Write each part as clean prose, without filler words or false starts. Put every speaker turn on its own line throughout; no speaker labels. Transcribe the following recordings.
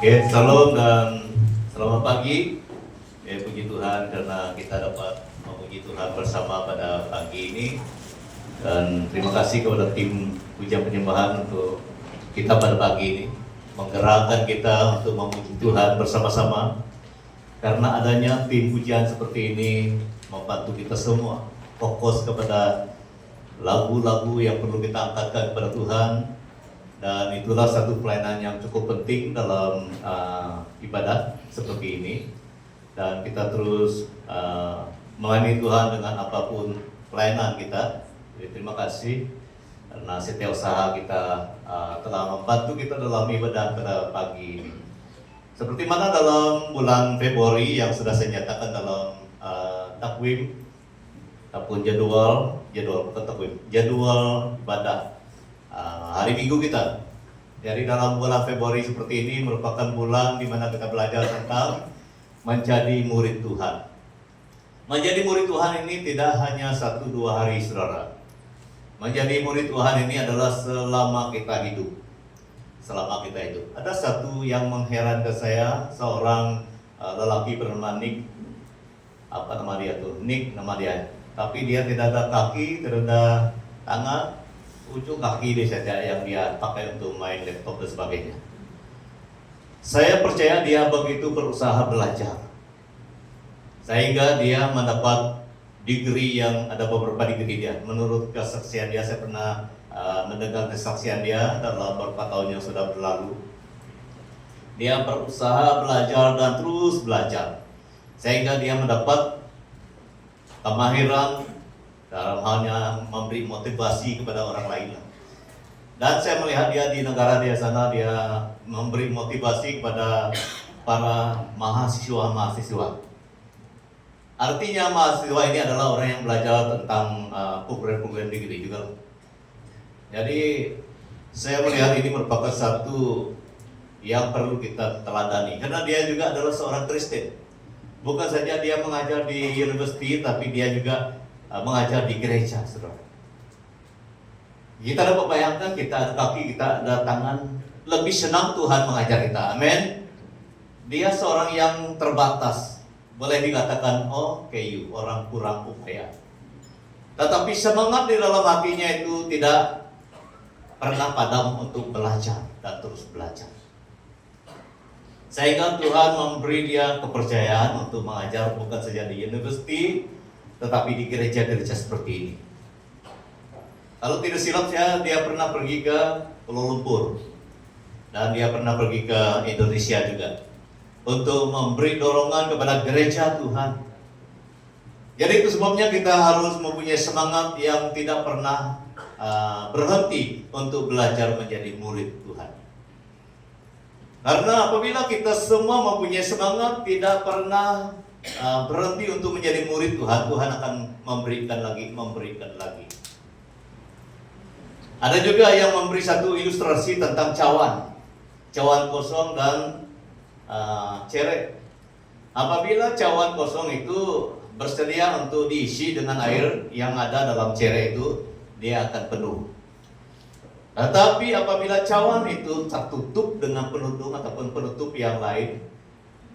Oke, salam dan selamat pagi. Puji Tuhan karena kita dapat memuji Tuhan bersama pada pagi ini. Dan terima kasih kepada tim pujian penyembahan untuk kita pada pagi ini, menggerakkan kita untuk memuji Tuhan bersama-sama. Karena adanya tim pujian seperti ini membantu kita semua fokus kepada lagu-lagu yang perlu kita angkatkan kepada Tuhan. Dan itulah satu pelayanan yang cukup penting dalam ibadah seperti ini. Dan kita terus melayani Tuhan dengan apapun pelayanan kita. Jadi terima kasih karena setiap usaha kita telah membantu kita dalam ibadah pada pagi ini. Seperti mana dalam bulan Februari yang sudah saya nyatakan dalam takwim ataupun jadwal bukan takwim, jadwal ibadah hari Minggu kita. Jadi dalam bulan Februari seperti ini merupakan bulan di mana kita belajar tentang menjadi murid Tuhan. Menjadi murid Tuhan ini tidak hanya 1-2 hari, saudara. Menjadi murid Tuhan ini adalah selama kita hidup. Selama kita hidup. Ada satu yang mengherankan saya, seorang lelaki bernama Nick. Apa nama dia tuh? Nick nama dia. Tapi dia tidak ada kaki, tidak ada tangan. Ujung kaki dia saja yang dia pakai untuk main laptop dan sebagainya. Saya percaya dia begitu berusaha belajar sehingga dia mendapat degree yang ada beberapa degree dia. Menurut kesaksian dia, saya pernah mendengar kesaksian dia dalam beberapa tahun yang sudah berlalu. Dia berusaha belajar dan terus belajar sehingga dia mendapat kemahiran dalam halnya memberi motivasi kepada orang lain. Dan saya melihat dia di negara dia sana, dia memberi motivasi kepada para mahasiswa. Artinya mahasiswa ini adalah orang yang belajar tentang program-program degree juga. Jadi saya melihat ini merupakan satu yang perlu kita teladani, karena dia juga adalah seorang Kristen. Bukan saja dia mengajar di university, tapi dia juga mengajar di gereja, saudara. Kita dapat bayangkan, kita ada kaki, kita ada tangan, lebih senang Tuhan mengajar kita. Amin. Dia seorang yang terbatas, boleh dikatakan KU, orang kurang upaya. Tetapi semangat di dalam hatinya itu tidak pernah padam untuk belajar dan terus belajar. Sehingga Tuhan memberi dia kepercayaan untuk mengajar bukan saja di university, tetapi di gereja-gereja seperti ini. Kalau tidak silap saya, dia pernah pergi ke Kuala Lumpur dan dia pernah pergi ke Indonesia juga untuk memberi dorongan kepada gereja Tuhan. Jadi itu sebabnya kita harus mempunyai semangat yang tidak pernah berhenti untuk belajar menjadi murid Tuhan. Karena apabila kita semua mempunyai semangat, tidak pernah berhenti untuk menjadi murid Tuhan, Tuhan akan memberikan lagi. Ada juga yang memberi satu ilustrasi tentang cawan kosong dan cerek. Apabila cawan kosong itu bersedia untuk diisi dengan air yang ada dalam cerek itu, dia akan penuh. Tetapi apabila cawan itu tertutup dengan penutup ataupun penutup yang lain,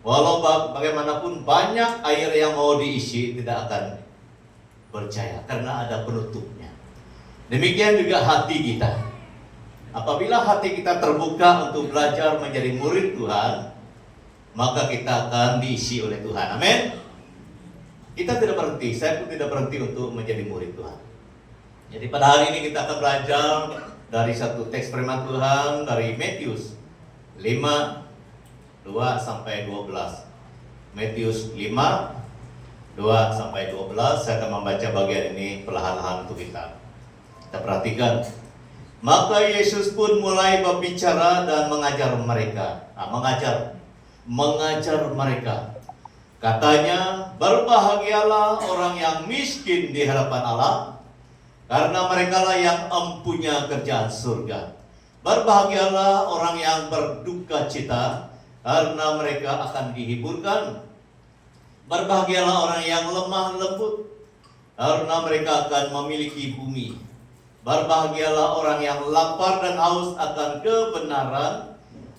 walau bagaimanapun banyak air yang mau diisi, tidak akan berjaya karena ada penutupnya. Demikian juga hati kita. Apabila hati kita terbuka untuk belajar menjadi murid Tuhan, maka kita akan diisi oleh Tuhan. Amin. Kita tidak berhenti, saya pun tidak berhenti untuk menjadi murid Tuhan. Jadi pada hari ini kita akan belajar dari satu teks firman Tuhan dari Matius 5:2-12. Matius 5:2-12. Saya akan membaca bagian ini perlahan-lahan untuk kita perhatikan. Maka Yesus pun mulai berbicara dan mengajar mereka. Mengajar mereka. Katanya, berbahagialah orang yang miskin di hadapan Allah, karena merekalah yang empunya kerajaan surga. Berbahagialah orang yang berduka cita, karena mereka akan dihiburkan. Berbahagialah orang yang lemah lembut, karena mereka akan memiliki bumi. Berbahagialah orang yang lapar dan haus akan kebenaran,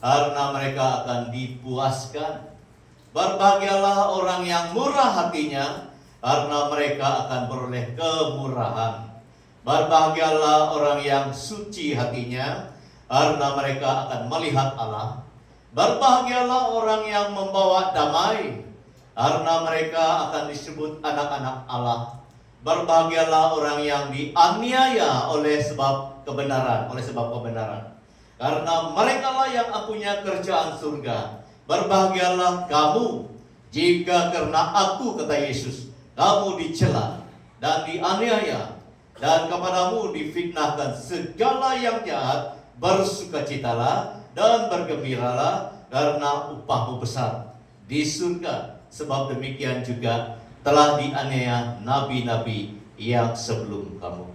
karena mereka akan dipuaskan. Berbahagialah orang yang murah hatinya, karena mereka akan beroleh kemurahan. Berbahagialah orang yang suci hatinya, karena mereka akan melihat Allah. Berbahagialah orang yang membawa damai, karena mereka akan disebut anak-anak Allah. Berbahagialah orang yang dianiaya oleh sebab kebenaran, karena merekalah yang mempunyai kerjaan surga. Berbahagialah kamu jika karena aku, kata Yesus, kamu dicela dan dianiaya, dan kepadamu difitnahkan segala yang jahat. Bersukacitalah dan bergembiralah, karena upahmu besar di surga. Sebab demikian juga telah dianiaya nabi-nabi yang sebelum kamu.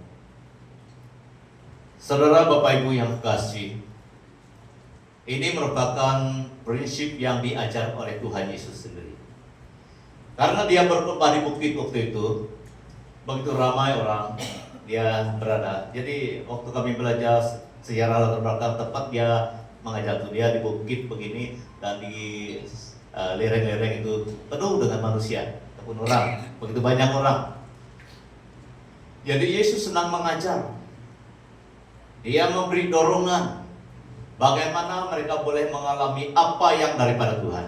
Saudara, Bapak Ibu yang kasih, ini merupakan prinsip yang diajar oleh Tuhan Yesus sendiri. Karena dia berkhotbah di bukit waktu itu, begitu ramai orang dia berada. Jadi waktu kami belajar sejarah latar belakang tempat dia mengajar, dia di bukit begini, dan di lereng-lereng itu penuh dengan manusia ataupun orang, begitu banyak orang. Jadi Yesus senang mengajar. Dia memberi dorongan bagaimana mereka boleh mengalami apa yang daripada Tuhan.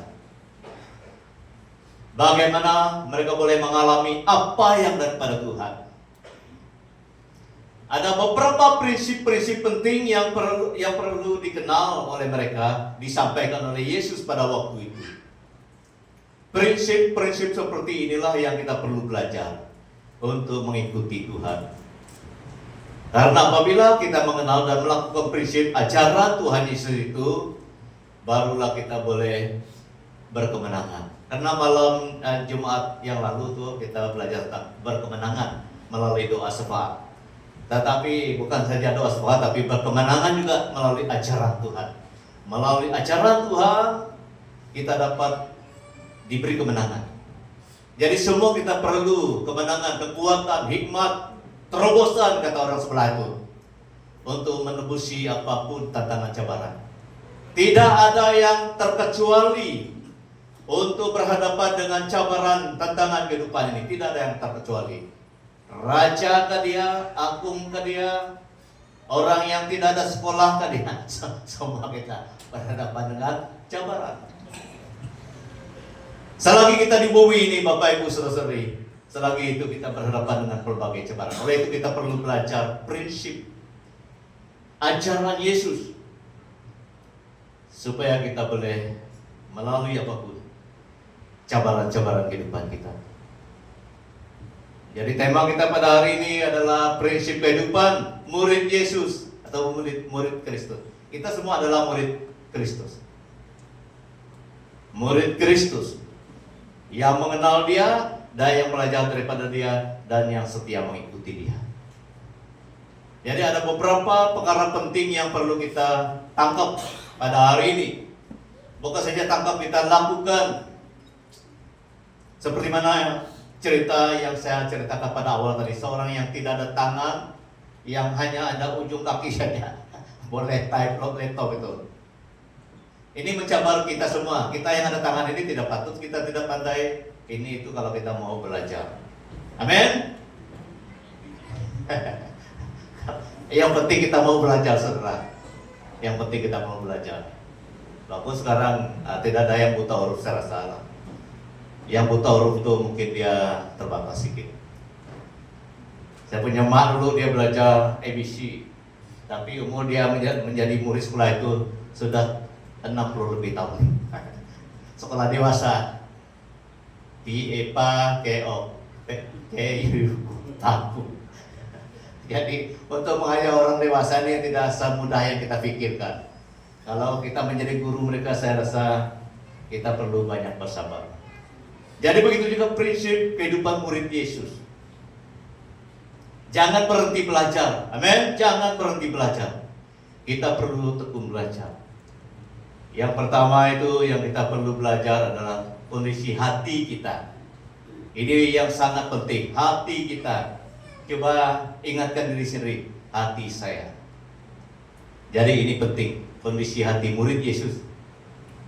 Bagaimana mereka boleh mengalami apa yang daripada Tuhan. Ada beberapa prinsip-prinsip penting yang perlu dikenal oleh mereka, disampaikan oleh Yesus pada waktu itu. Prinsip-prinsip seperti inilah yang kita perlu belajar untuk mengikuti Tuhan. Karena apabila kita mengenal dan melakukan prinsip ajaran Tuhan Yesus itu, barulah kita boleh berkemenangan. Karena malam Jumat yang lalu tuh kita belajar tentang berkemenangan melalui doa syafaat. Tetapi bukan saja doa syafaat, tapi berkemenangan juga melalui ajaran Tuhan. Melalui ajaran Tuhan kita dapat diberi kemenangan. Jadi semua kita perlu kemenangan, kekuatan, hikmat, terobosan, kata orang sebelah itu, untuk menebusi apapun tantangan cabaran. Tidak ada yang terkecuali untuk berhadapan dengan cabaran tantangan kehidupan ini. Tidak ada yang terkecuali. Raja ke dia, agung ke dia, orang yang tidak ada sekolah ke dia. Semua kita berhadapan dengan cabaran. Selagi kita di bumi ini, Bapak Ibu Saudara-saudari, selagi itu kita berhadapan dengan berbagai cabaran. Oleh itu kita perlu belajar prinsip ajaran Yesus, supaya kita boleh melalui apapun cabaran-cabaran kehidupan kita. Jadi tema kita pada hari ini adalah prinsip kehidupan murid Yesus atau murid Kristus. Kita semua adalah murid Kristus. Murid Kristus yang mengenal Dia dan yang belajar daripada Dia dan yang setia mengikuti Dia. Jadi ada beberapa perkara penting yang perlu kita tangkap pada hari ini. Bukan saja tangkap, kita lakukan. Seperti mana cerita yang saya ceritakan pada awal tadi, seorang yang tidak ada tangan, yang hanya ada ujung kaki saja, boleh type laptop itu. Ini mencabar kita semua. Kita yang ada tangan ini tidak patut kita tidak pandai ini itu kalau kita mau belajar. Amin. Yang penting kita mau belajar, saudara. Yang penting kita mau belajar. Walaupun sekarang tidak ada yang buta huruf secara salah. Yang buta huruf itu mungkin dia terbatas sedikit. Saya punya mak dulu, dia belajar ABC, tapi umur dia menjadi murid sekolah itu sudah 60 lebih tahun. Sekolah dewasa. PEPA, KO, KU, tabu. Jadi untuk mengajar orang dewasa ini tidak semudah yang kita pikirkan. Kalau kita menjadi guru mereka, saya rasa kita perlu banyak bersabar. Jadi begitu juga prinsip kehidupan murid Yesus. Jangan berhenti belajar. Amin. Jangan berhenti belajar. Kita perlu tekun belajar. Yang pertama itu yang kita perlu belajar adalah kondisi hati kita. Ini yang sangat penting. Hati kita. Coba ingatkan diri sendiri. Hati saya. Jadi ini penting. Kondisi hati murid Yesus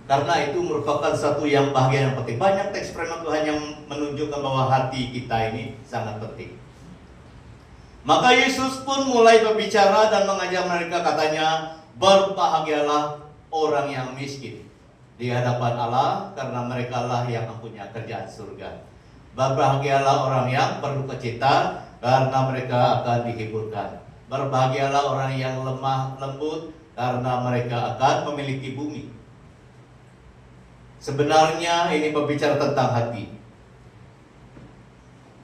Karena itu merupakan satu yang bahagian yang penting. Banyak teks firman Tuhan yang menunjukkan bahwa hati kita ini sangat penting. Maka Yesus pun mulai berbicara dan mengajar mereka, katanya, berbahagialah orang yang miskin di hadapan Allah, karena mereka lah yang mempunyai kerjaan surga. Berbahagialah orang yang berduka cita, karena mereka akan dihiburkan. Berbahagialah orang yang lemah lembut, karena mereka akan memiliki bumi. Sebenarnya ini berbicara tentang hati.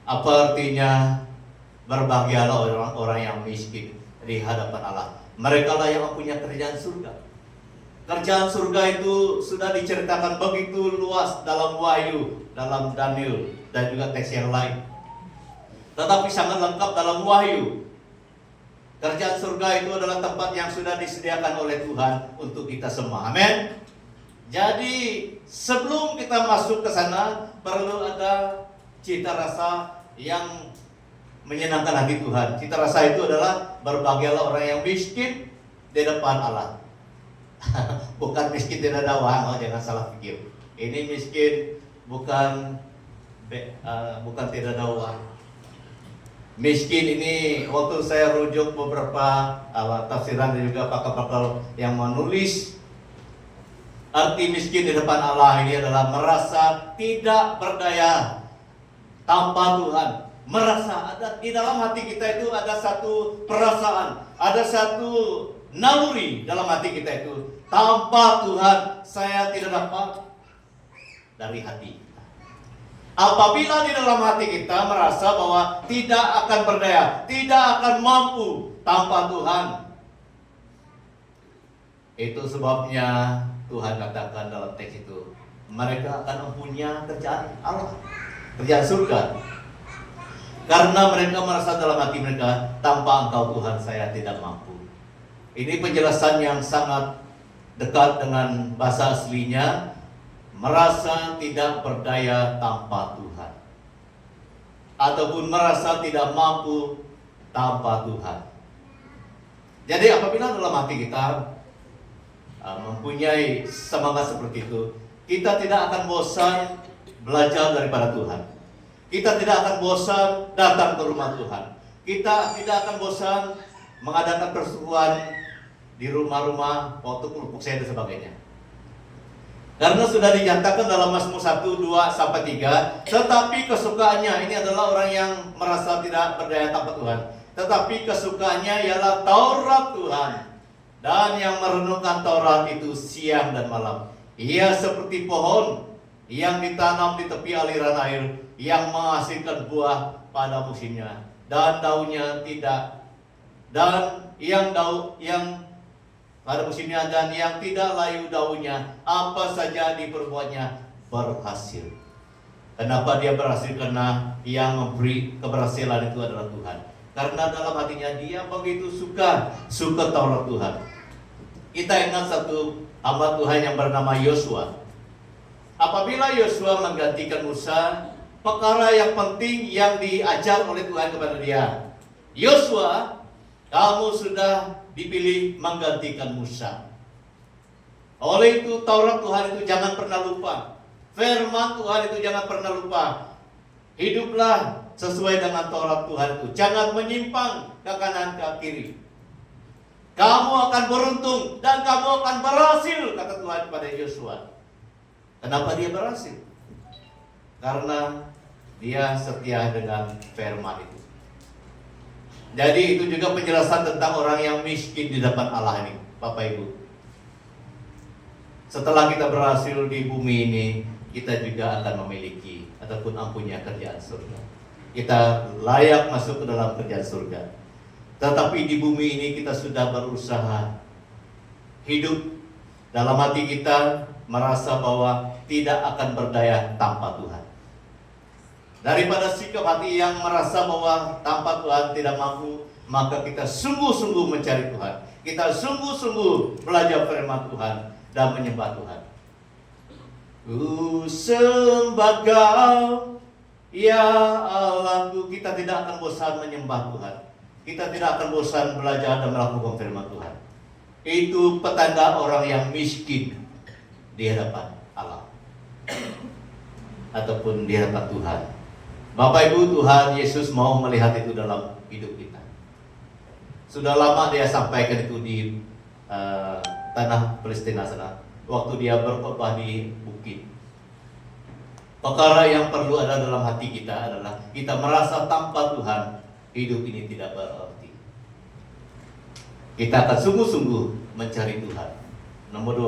Apa artinya berbahagialah orang-orang yang miskin di hadapan Allah? Mereka lah yang mempunyai kerjaan surga. Kerjaan surga itu sudah diceritakan begitu luas dalam Wahyu, dalam Daniel, dan juga teks yang lain. Tetapi sangat lengkap dalam Wahyu. Kerjaan surga itu adalah tempat yang sudah disediakan oleh Tuhan untuk kita semua. Amin. Jadi sebelum kita masuk ke sana, perlu ada cita rasa yang menyenangkan hati Tuhan. Cita rasa itu adalah berbahagialah orang yang miskin di depan Allah. Bukan miskin tidak ada uang, jangan salah pikir. Ini miskin bukan tidak ada uang. Miskin ini waktu saya rujuk beberapa tafsiran dan juga pakar-pakar yang menulis, arti miskin di depan Allah ini adalah merasa tidak berdaya tanpa Tuhan. Merasa ada di dalam hati kita itu ada satu perasaan, ada satu naluri dalam hati kita itu. Tanpa Tuhan saya tidak dapat dari hati. Apabila di dalam hati kita merasa bahwa tidak akan berdaya, tidak akan mampu tanpa Tuhan, itu sebabnya Tuhan katakan dalam teks itu, mereka akan mempunyai kerjaan Allah, kerjaan surga. Karena mereka merasa dalam hati mereka, tanpa Engkau Tuhan saya tidak mampu. Ini penjelasan yang sangat dekat dengan bahasa aslinya, merasa tidak berdaya tanpa Tuhan, ataupun merasa tidak mampu tanpa Tuhan. Jadi apabila dalam hati kita mempunyai semangat seperti itu, kita tidak akan bosan belajar daripada Tuhan. Kita tidak akan bosan datang ke rumah Tuhan. Kita tidak akan bosan mengadakan persetujuan di rumah-rumah, waktu kelompok saya dan sebagainya. Karena sudah dinyatakan dalam Mazmur 1, 2-3, tetapi kesukaannya, ini adalah orang yang merasa tidak berdaya tanpa Tuhan, tetapi kesukaannya ialah Taurat Tuhan, dan yang merenungkan Taurat itu siang dan malam. Ia seperti pohon yang ditanam di tepi aliran air, yang menghasilkan buah pada musimnya, dan daunnya tidak, dan yang pada musimnya, dan yang tidak layu daunnya, apa saja diperbuatnya berhasil. Kenapa dia berhasil? Karena yang memberi keberhasilan itu adalah Tuhan. Karena dalam hatinya dia begitu suka Taurat Tuhan. Kita ingat satu hamba Tuhan yang bernama Yosua. Apabila Yosua menggantikan Musa, perkara yang penting yang diajar oleh Tuhan kepada dia, Yosua, kamu sudah dipilih menggantikan Musa. Oleh itu Taurat Tuhan itu jangan pernah lupa. Firman Tuhan itu jangan pernah lupa. Hiduplah sesuai dengan Taurat Tuhan itu. Jangan menyimpang ke kanan ke kiri. Kamu akan beruntung dan kamu akan berhasil, kata Tuhan kepada Yosua. Kenapa dia berhasil? Karena dia setia dengan firman itu. Jadi itu juga penjelasan tentang orang yang miskin di depan Allah ini, Bapak Ibu. Setelah kita berhasil di bumi ini, kita juga akan memiliki ataupun mempunyai kerjaan surga. Kita layak masuk ke dalam kerjaan surga. Tetapi di bumi ini kita sudah berusaha hidup dalam hati kita merasa bahwa tidak akan berdaya tanpa Tuhan. Daripada sikap hati yang merasa bahwa tanpa Tuhan tidak mampu, maka kita sungguh-sungguh mencari Tuhan. Kita sungguh-sungguh belajar firman Tuhan dan menyembah Tuhan. Ku sembah Kau, ya Allahku. Kita tidak akan bosan menyembah Tuhan. Kita tidak akan bosan belajar dan melakukan firman Tuhan. Itu petanda orang yang miskin di hadapan Allah ataupun di hadapan Tuhan. Bapak Ibu, Tuhan Yesus mau melihat itu dalam hidup kita. Sudah lama dia sampaikan itu di tanah Palestina sana, waktu dia berkhotbah di bukit. Perkara yang perlu ada dalam hati kita adalah kita merasa tanpa Tuhan hidup ini tidak berarti. Kita akan sungguh-sungguh mencari Tuhan. Nomor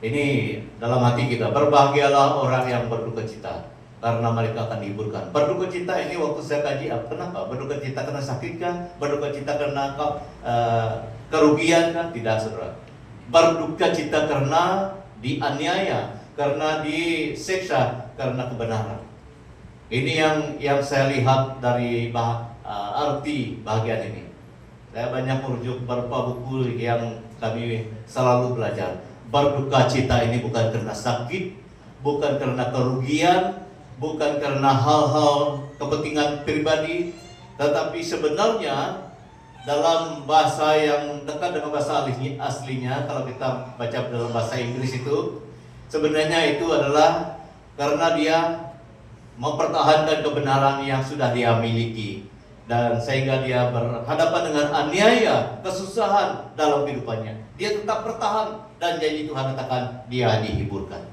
2, ini dalam hati kita, berbahagialah orang yang berduka cita, karena mereka akan dihiburkan. Berduka cita ini waktu saya kaji, kenapa? Berduka cita karena sakit kah? Berduka cita karena kerugian kah? Tidak, saudara. Berduka cita karena dianiaya, karena disiksa, karena kebenaran. Ini yang saya lihat dari arti bahagian ini. Saya banyak merujuk beberapa buku yang kami selalu belajar. Berduka cita ini bukan karena sakit, bukan karena kerugian, bukan karena hal-hal kepentingan pribadi, tetapi sebenarnya dalam bahasa yang dekat dengan bahasa aslinya, kalau kita baca dalam bahasa Inggris itu, sebenarnya itu adalah karena dia mempertahankan kebenaran yang sudah dia miliki, dan sehingga dia berhadapan dengan aniaya, kesusahan dalam kehidupannya, dia tetap bertahan, dan janji Tuhan katakan dia dihiburkan.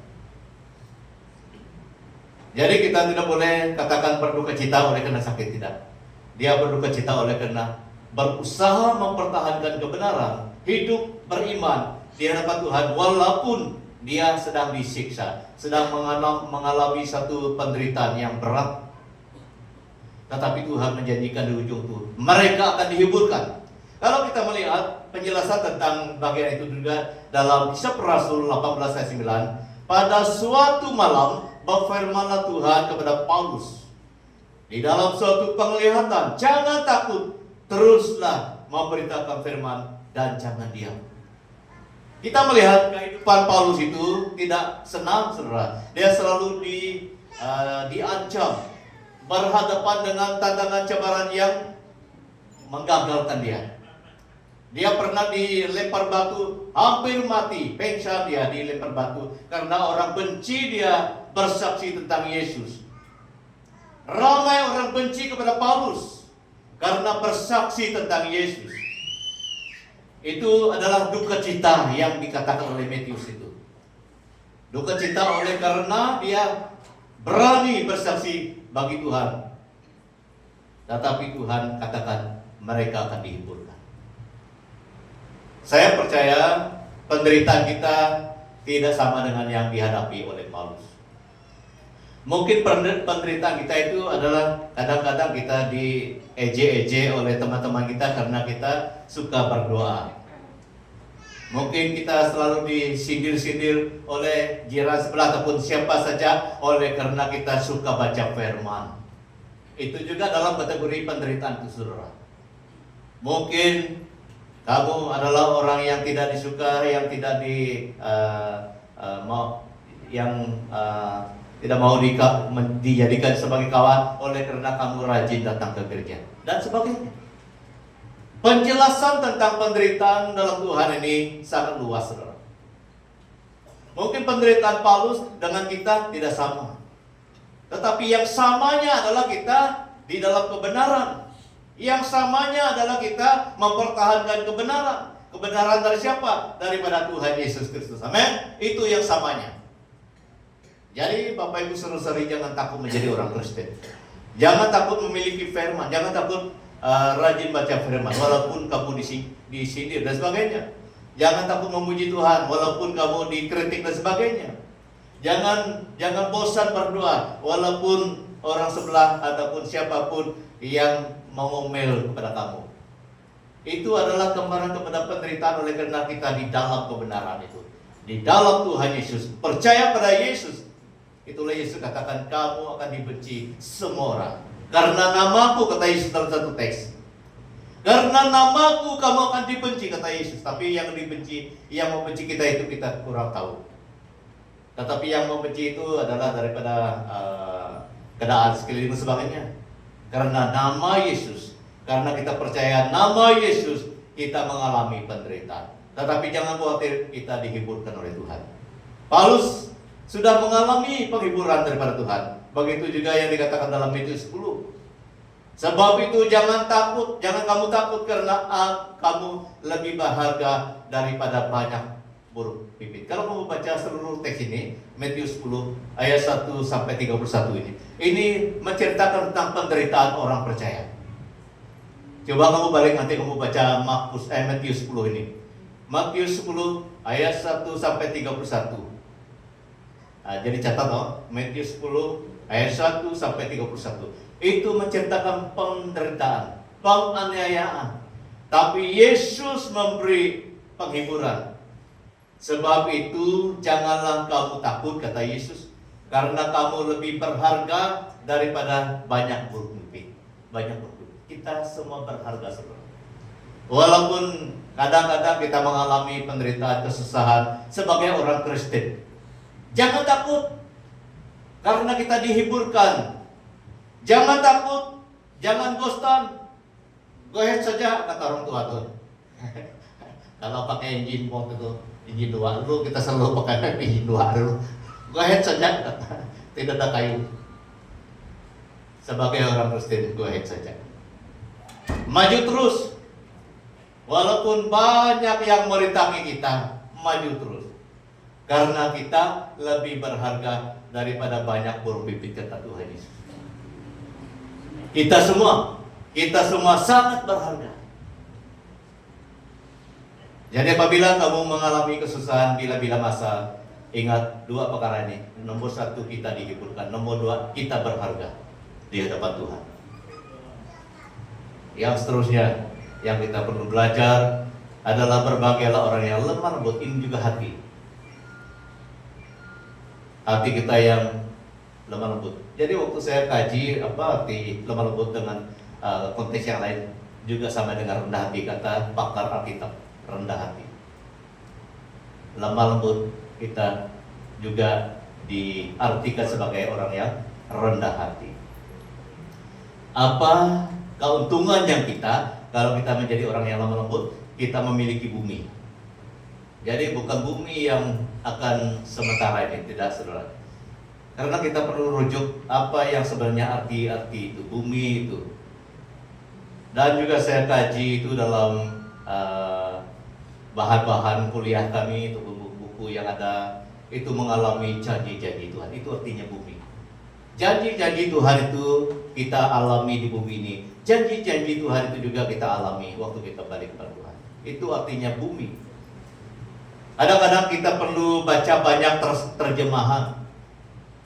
Jadi kita tidak boleh katakan berduka cita oleh karena sakit, tidak. Dia berduka cita oleh karena berusaha mempertahankan kebenaran, hidup beriman di hadapan Tuhan walaupun dia sedang disiksa, sedang mengalami satu penderitaan yang berat. Tetapi Tuhan menjanjikan di ujung itu mereka akan dihiburkan. Kalau kita melihat penjelasan tentang bagian itu juga dalam Kisah Rasul 18 ayat 9, pada suatu malam berfirmanlah Tuhan kepada Paulus di dalam suatu penglihatan, jangan takut, teruslah memberitakan firman dan jangan diam. Kita melihat kehidupan Paulus itu tidak senang, saudara. Dia selalu diancam, berhadapan dengan tantangan cabaran yang menggagalkan dia. Dia pernah dilempar batu, hampir mati, pingsan dia dilempar batu karena orang benci dia bersaksi tentang Yesus. Ramai orang benci kepada Paulus karena bersaksi tentang Yesus. Itu adalah duka cita yang dikatakan oleh Matius itu. Duka cita oleh karena dia berani bersaksi bagi Tuhan. Tetapi Tuhan katakan mereka akan dihiburkan. Saya percaya penderitaan kita tidak sama dengan yang dihadapi oleh Paulus. Mungkin penderitaan kita itu adalah kadang-kadang kita dieje-eje oleh teman-teman kita karena kita suka berdoa. Mungkin kita selalu disindir-sindir oleh jiran sebelah ataupun siapa saja oleh karena kita suka baca firman. Itu juga dalam kategori penderitaan itu, saudara. Mungkin kamu adalah orang yang tidak disuka, yang tidak tidak mau dijadikan sebagai kawan oleh karena kamu rajin datang ke gereja dan sebagainya. Penjelasan tentang penderitaan dalam Tuhan ini sangat luas, saudara. Mungkin penderitaan Paulus dengan kita tidak sama, tetapi yang samanya adalah kita di dalam kebenaran. Yang samanya adalah kita mempertahankan kebenaran. Kebenaran dari siapa? Daripada Tuhan Yesus Kristus. Amin. Itu yang samanya. Jadi Bapak Ibu saudara-saudari, jangan takut menjadi orang Kristen. Jangan takut memiliki firman. Jangan takut rajin baca firman walaupun kamu disindir dan sebagainya. Jangan takut memuji Tuhan walaupun kamu dikritik dan sebagainya. Jangan bosan berdoa walaupun orang sebelah ataupun siapapun yang mengomel kepada kamu. Itu adalah gambaran kepada penderitaan oleh karena kita di dalam kebenaran itu, di dalam Tuhan Yesus, percaya pada Yesus. Itulah Yesus katakan kamu akan dibenci semua orang karena namaku, kata Yesus dalam satu teks. Karena namaku kamu akan dibenci, kata Yesus. Tapi yang membenci kita itu kita kurang tahu. Tetapi yang membenci itu adalah daripada keadaan sekeliling sebagainya. Karena nama Yesus, karena kita percaya nama Yesus, kita mengalami penderitaan. Tetapi jangan khawatir, kita dihiburkan oleh Tuhan. Paulus sudah mengalami penghiburan daripada Tuhan. Begitu juga yang dikatakan dalam Matius 10. Sebab itu jangan takut, jangan kamu takut karena kamu lebih berharga daripada banyak burung pipit. Kalau kamu baca seluruh teks ini, Matius 10 ayat 1 sampai 31 ini menceritakan tentang penderitaan orang percaya. Coba kamu balik nanti kamu baca Matius 10 ini. Matius 10 ayat 1 sampai 31. Jadi catat Matius 10 ayat 1 sampai 31. Itu menceritakan penderitaan, penganiayaan. Tapi Yesus memberi penghiburan. Sebab itu janganlah kamu takut, kata Yesus, karena kamu lebih berharga daripada banyak burung pipit. Banyak burung pipit. Kita semua berharga, saudara. Walaupun kadang-kadang kita mengalami penderitaan, kesusahan sebagai orang Kristen, jangan takut, karena kita dihiburkan. Jangan takut, jangan bosan, go ahead saja, kata orang tua tuh. Kalau pakai engine port itu, engine 2 dulu, kita selalu pakai engine 2 dulu. Go ahead saja, tidak ada kayu. Sebagai orang Kristen, go ahead saja. Maju terus. Walaupun banyak yang merintangi kita, maju terus. Karena kita lebih berharga daripada banyak burung pipit, kata Tuhan Yesus. Kita semua sangat berharga. Jadi apabila kamu mengalami kesusahan bila-bila masa, ingat dua perkara ini. Nomor 1, kita dihiburkan. Nomor 2, kita berharga di hadapan Tuhan. Yang seterusnya, yang kita perlu belajar adalah berbahagialah orang yang lemah lembut. Ini juga hati. Hati kita yang lemah lembut. Jadi waktu saya kaji apa arti lemah lembut dengan konteks yang lain, juga sama dengan rendah hati, kata pakar Alkitab, rendah hati. Lemah lembut kita juga diartikan sebagai orang yang rendah hati. Apa keuntungannya kita kalau kita menjadi orang yang lemah lembut? Kita memiliki bumi. Jadi bukan bumi yang akan sementara ini, tidak, saudara. Karena kita perlu rujuk apa yang sebenarnya arti-arti itu, bumi itu. Dan juga saya kaji itu dalam bahan-bahan kuliah kami, itu buku-buku yang ada, itu mengalami janji-janji Tuhan. Itu artinya bumi. Janji-janji Tuhan itu kita alami di bumi ini. Janji-janji Tuhan itu juga kita alami waktu kita balik kepada Tuhan. Itu artinya bumi. Kadang-kadang kita perlu baca banyak terjemahan,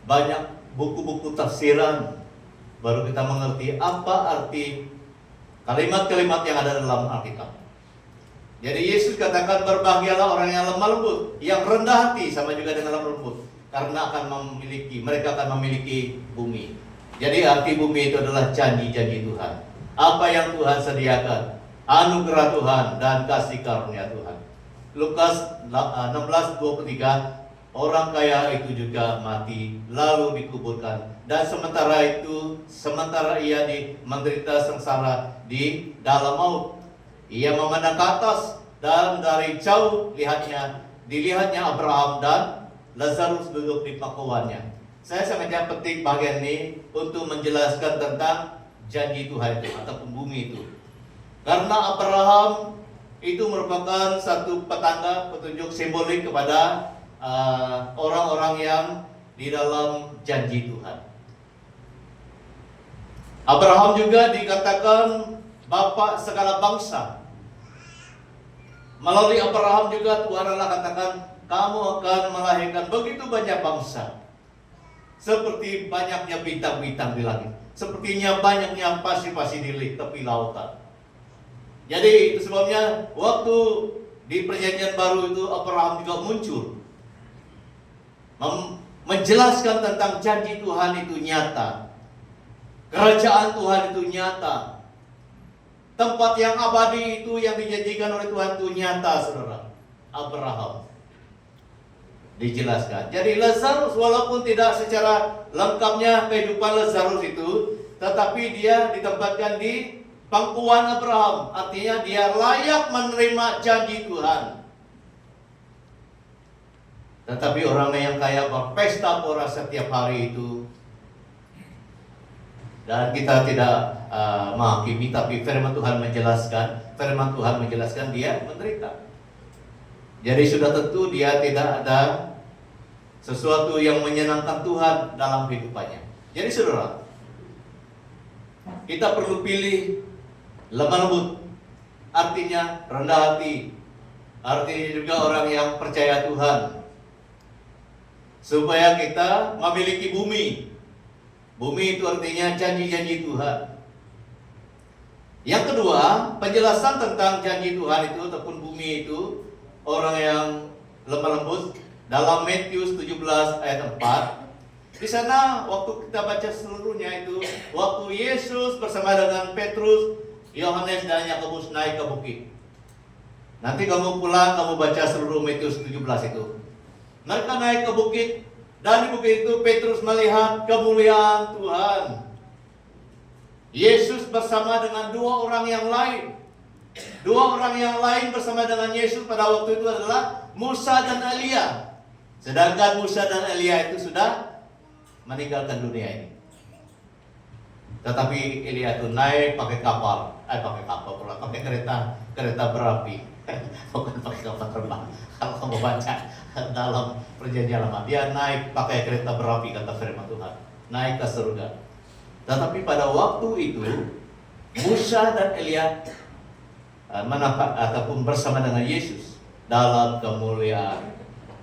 banyak buku-buku tafsiran, baru kita mengerti apa arti kalimat-kalimat yang ada dalam Alkitab. Jadi Yesus katakan berbahagialah orang yang lemah lembut, yang rendah hati, sama juga dengan lemah lembut, karena mereka akan memiliki bumi. Jadi arti bumi itu adalah janji-janji Tuhan. Apa yang Tuhan sediakan, anugerah Tuhan dan kasih karunia Tuhan. Lukas 16:23, orang kaya itu juga mati lalu dikuburkan, dan sementara ia menderita sengsara di dalam maut, ia memandang ke atas dan dari jauh dilihatnya Abraham dan Lazarus duduk di pangkuannya. Saya sengaja petik bagian ini untuk menjelaskan tentang janji Tuhan itu ataupun bumi itu. Karena Abraham itu merupakan satu petunjuk simbolik kepada orang-orang yang di dalam janji Tuhan. Abraham juga dikatakan bapak segala bangsa. Melalui Abraham juga Tuhan Allah katakan, kamu akan melahirkan begitu banyak bangsa, seperti banyaknya bintang-bintang di langit, sepertinya banyaknya pasir-pasir di tepi lautan. Jadi itu sebabnya waktu di perjanjian baru itu Abraham juga muncul, menjelaskan tentang janji Tuhan itu nyata, kerajaan Tuhan itu nyata, tempat yang abadi itu yang dijanjikan oleh Tuhan itu nyata, saudara. Abraham dijelaskan. Jadi Lazarus walaupun tidak secara lengkapnya kehidupan Lazarus itu, tetapi dia ditempatkan di pangkuan Abraham, artinya dia layak menerima janji Tuhan. Tetapi orang yang kaya berpesta pora setiap hari itu. Dan kita tidak menghakimi, tapi firman Tuhan menjelaskan dia menderita. Jadi sudah tentu dia tidak ada sesuatu yang menyenangkan Tuhan dalam kehidupannya. Jadi saudara, kita perlu pilih lemah lembut, artinya rendah hati, artinya juga orang yang percaya Tuhan, supaya kita memiliki bumi. Bumi itu artinya janji-janji Tuhan. Yang kedua, penjelasan tentang janji Tuhan itu ataupun bumi itu, orang yang lemah lembut dalam Matius 17 ayat 4. Di sana waktu kita baca seluruhnya itu, waktu Yesus bersama dengan Petrus, Yohanes dan Yakobus naik ke bukit. Nanti kamu pulang, kamu baca seluruh Matius 17 itu. Mereka naik ke bukit. Dan di bukit itu Petrus melihat kemuliaan Tuhan. Yesus bersama dengan dua orang yang lain. Dua orang yang lain bersama dengan Yesus pada waktu itu adalah Musa dan Elia. Sedangkan Musa dan Elia itu sudah meninggalkan dunia ini. Tetapi Elia itu naik pakai kapal pula, pakai kereta berapi. Bukan pakai kapal terbang. Kalau kamu baca dalam perjanjian lama, dia naik pakai kereta berapi, kata firman Tuhan, naik ke surga. Tetapi pada waktu itu Musa dan Elia menampak ataupun bersama dengan Yesus dalam kemuliaan.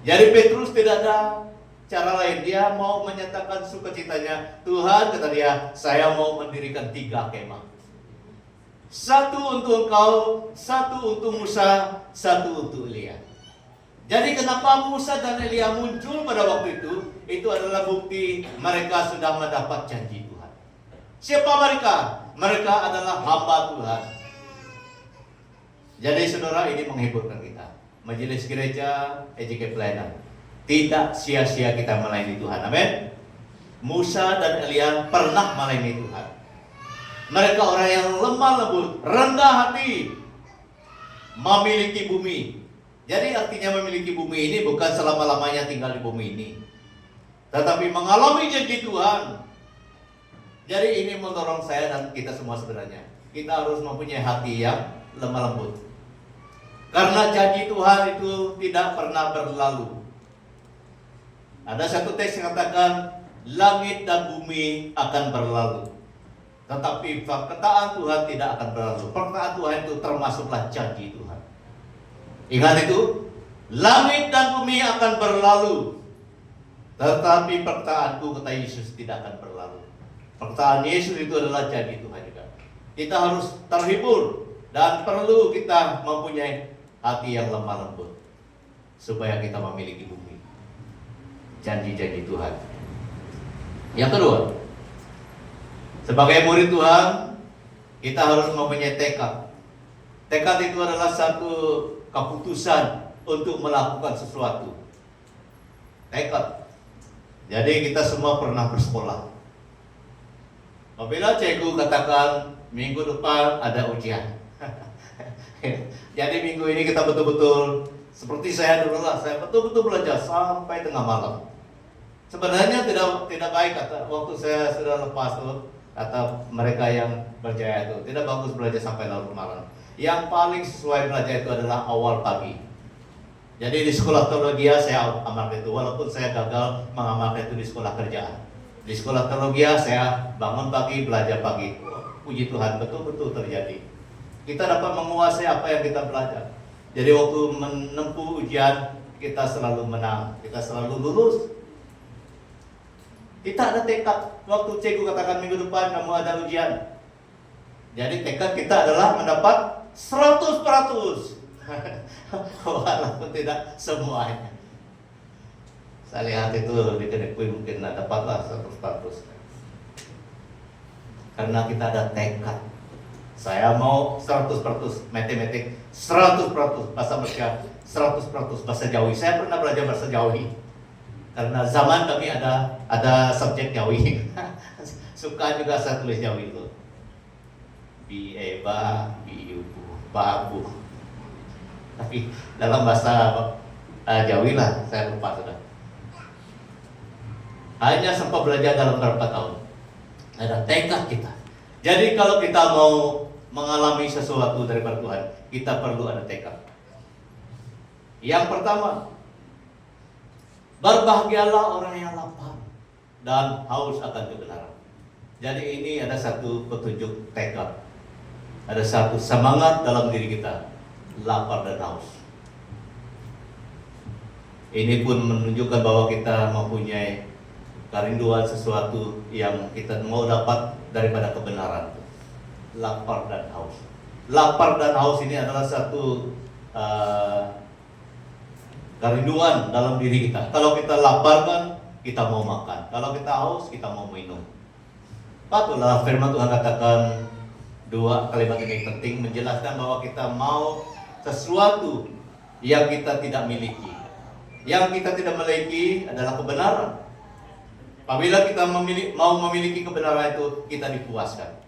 Jadi Petrus tidak ada cara lain, dia mau menyatakan sukacitanya. Tuhan, kata dia, saya mau mendirikan 3 kemah. Satu untuk engkau, satu untuk Musa, satu untuk Elia. Jadi kenapa Musa dan Elia muncul pada waktu itu? Itu adalah bukti mereka sudah mendapat janji Tuhan. Siapa mereka? Mereka adalah hamba Tuhan. Jadi saudara, ini menghiburkan kita. Majelis Gereja EJK Pelayanan, tidak sia-sia kita melayani Tuhan. Amin. Musa dan Elia pernah melayani Tuhan. Mereka orang yang lemah lembut, rendah hati, memiliki bumi. Jadi artinya memiliki bumi ini bukan selama-lamanya tinggal di bumi ini, tetapi mengalami janji Tuhan. Jadi ini mendorong saya dan kita semua sebenarnya. Kita harus mempunyai hati yang lemah lembut. Karena janji Tuhan itu tidak pernah berlalu. Ada satu teks yang katakan, langit dan bumi akan berlalu, tetapi perkataan Tuhan tidak akan berlalu. Perkataan Tuhan itu termasuklah janji Tuhan. Ingat itu, langit dan bumi akan berlalu, tetapi perkataanku, kata Yesus, tidak akan berlalu. Perkataan Yesus itu adalah janji Tuhan juga. Kita harus terhibur dan perlu kita mempunyai hati yang lemah lembut supaya kita memiliki bumi, janji-janji Tuhan. Yang kedua, sebagai murid Tuhan, kita harus mempunyai tekad. Tekad itu adalah satu keputusan untuk melakukan sesuatu. Tekad. Jadi kita semua pernah bersekolah. Apabila cikgu katakan minggu depan ada ujian, jadi minggu ini kita betul-betul seperti saya dulu lah, saya betul-betul belajar sampai tengah malam. Sebenarnya tidak baik, kata waktu saya sudah lepas tuh, kata mereka yang berjaya itu tidak bagus belajar sampai larut malam. Yang paling sesuai belajar itu adalah awal pagi. Jadi di sekolah teologi saya amalkan itu, walaupun saya gagal mengamalkan itu di sekolah kerjaan. Di sekolah teologi saya bangun pagi, belajar pagi. Puji Tuhan, betul-betul terjadi. Kita dapat menguasai apa yang kita belajar. Jadi waktu menempuh ujian, kita selalu menang, kita selalu lulus. Kita ada tekad. Waktu cikgu katakan minggu depan kamu ada ujian, jadi tekad kita adalah mendapat 100%. Walaupun tidak semuanya. Saya lihat itu di Kedekui mungkin dapatlah 100%. Karena kita ada tekad. Saya mau 100% matematik, 100% bahasa Mesir, 100% bahasa Jawi. Saya pernah belajar bahasa Jawi. Karena zaman kami ada subjek Jawi. Suka juga saya tulis Jawi itu. Bieba, biubu, babu. Tapi dalam bahasa jauhilah, saya lupa sudah. Hanya sempat belajar dalam berapa tahun. Ada tekad kita. Jadi kalau kita mau mengalami sesuatu daripada Tuhan, kita perlu ada tekad. Yang pertama, berbahagialah orang yang lapar dan haus akan kebenaran. Jadi ini ada satu petunjuk tekad. Ada satu semangat dalam diri kita, lapar dan haus. Ini pun menunjukkan bahwa kita mempunyai kerinduan sesuatu yang kita mau dapat daripada kebenaran. Lapar dan haus. Lapar dan haus ini adalah satu kerinduan dalam diri kita. Kalau kita lapar kan kita mau makan. Kalau kita haus kita mau minum. Patutlah firman Tuhan katakan dua kalimat ini penting, menjelaskan bahwa kita mau sesuatu yang kita tidak miliki. Yang kita tidak miliki adalah kebenaran. Apabila kita mau memiliki kebenaran itu, kita dipuaskan.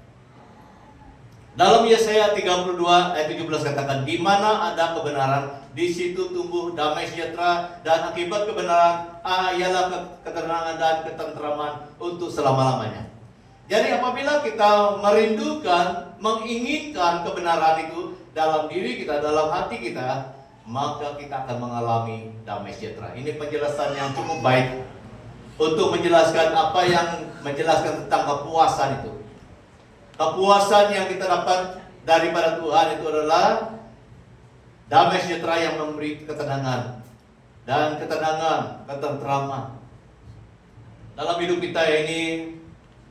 Dalam Yesaya 32 ayat 17 katakan, di mana ada kebenaran, di situ tumbuh damai sejahtera, dan akibat kebenaran ialah ketenangan dan ketentraman untuk selama-lamanya. Jadi apabila kita merindukan, menginginkan kebenaran itu dalam diri kita, dalam hati kita, maka kita akan mengalami damai sejahtera. Ini penjelasan yang cukup baik untuk menjelaskan apa yang menjelaskan tentang kepuasan itu. Kepuasan yang kita dapat daripada Tuhan itu adalah damai sejahtera yang memberi ketenangan dan ketentraman. Dalam hidup kita ini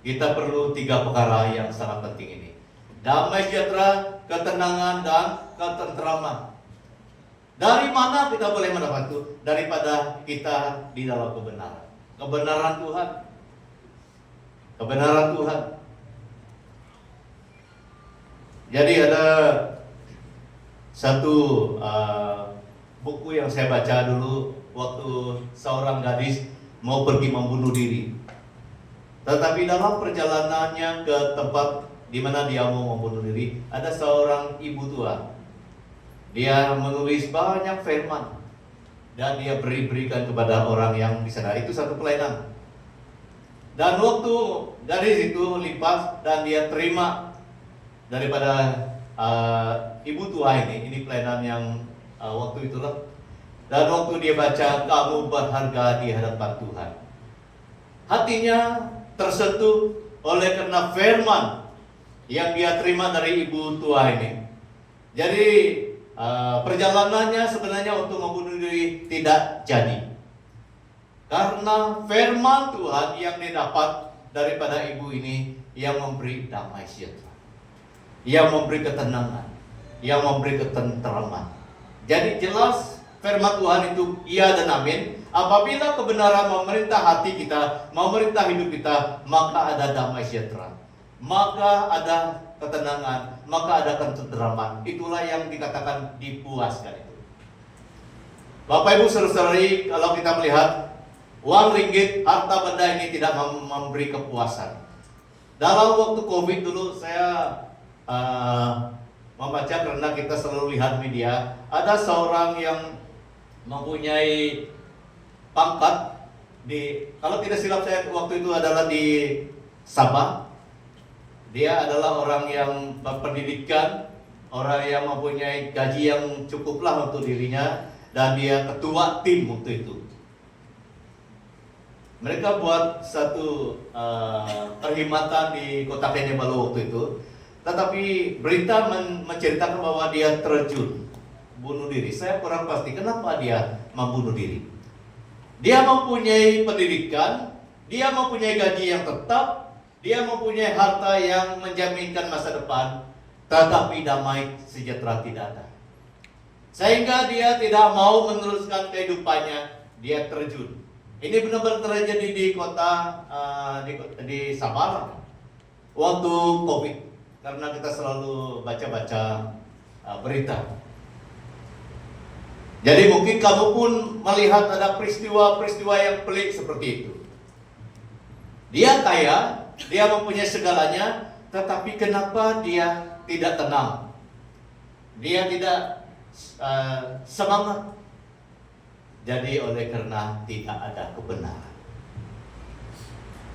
kita perlu 3 perkara yang sangat penting ini. Damai sejahtera, ketenangan, dan ketentraman. Dari mana kita boleh mendapat itu? Daripada kita di dalam kebenaran. Kebenaran Tuhan. Kebenaran Tuhan. Jadi ada satu buku yang saya baca dulu waktu seorang gadis mau pergi membunuh diri. Tetapi dalam perjalanannya ke tempat di mana dia mau membunuh diri, ada seorang ibu tua. Dia menulis banyak firman dan dia berikan kepada orang yang di sana. Itu satu pelayanan. Dan waktu gadis itu lipas dan dia terima daripada ibu tua ini pelayanan yang waktu itulah. Dan waktu dia baca, kamu berharga di hadapan Tuhan, hatinya tersentuh oleh karena firman yang dia terima dari ibu tua ini. Jadi perjalanannya sebenarnya untuk membunuh diri tidak jadi, karena firman Tuhan yang didapat daripada ibu ini yang memberi damai sejahtera, yang memberi ketenangan, yang memberi ketentraman. Jadi jelas firman Tuhan itu iya dan amin. Apabila kebenaran memerintah hati kita, memerintah hidup kita, maka ada damai sejahtera, maka ada ketenangan, maka ada ketentraman. Itulah yang dikatakan dipuaskan itu. Bapak Ibu saudara-saudari, kalau kita melihat uang ringgit, harta benda ini tidak memberi kepuasan. Dalam waktu Covid dulu saya membaca, karena kita selalu lihat media, ada seorang yang mempunyai pangkat kalau tidak silap saya waktu itu adalah di Sabah. Dia adalah orang yang berpendidikan, orang yang mempunyai gaji yang cukuplah untuk dirinya, dan dia ketua tim waktu itu. Mereka buat satu perkhidmatan di kota Kinabalu waktu itu. Tetapi berita menceritakan bahwa dia terjun bunuh diri. Saya kurang pasti kenapa dia membunuh diri. Dia mempunyai pendidikan, dia mempunyai gaji yang tetap, dia mempunyai harta yang menjaminkan masa depan, tetapi damai sejahtera tidak ada. Sehingga dia tidak mau meneruskan kehidupannya, dia terjun. Ini benar-benar terjadi di kota di Sabah waktu Covid, karena kita selalu baca-baca berita. Jadi mungkin kamu pun melihat ada peristiwa-peristiwa yang pelik seperti itu. Dia kaya, dia mempunyai segalanya, tetapi kenapa dia tidak tenang? Dia tidak semangat. Jadi oleh karena tidak ada kebenaran.